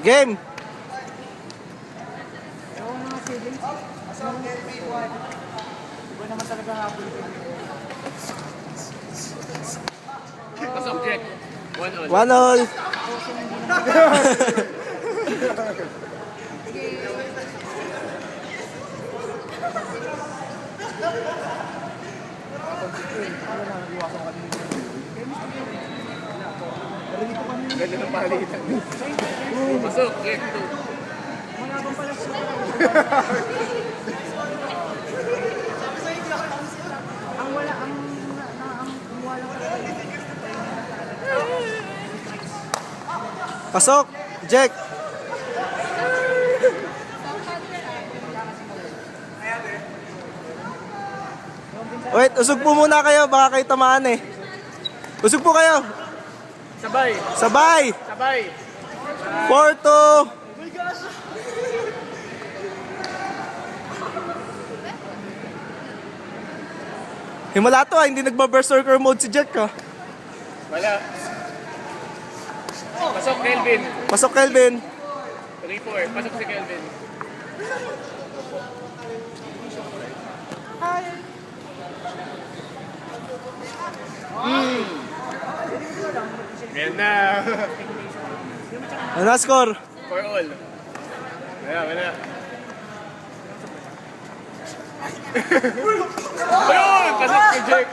Game! Ewan mga siblings. Iba naman talaga hapon. Pasok, Jack. 1-all. 1-all. Ganda ng palitan. Pasok, Jack. 2. Manabang pala siya. Ang wala, ang wala talaga. Pasok! Jack! Wait, usog po muna kayo. Baka kayo tamaan eh. Usog po kayo. Sabay. Sabay! Sabay. 4-2! Himala to ah, hindi nagba-berserker mode si Jack ah. Wala. Pasok, Kelvin. Pasok Kelvin. 3-4. Pasok si Kelvin. Yan na. Ano na score? 4-all. Wala. Ayun! Pasok si Jack.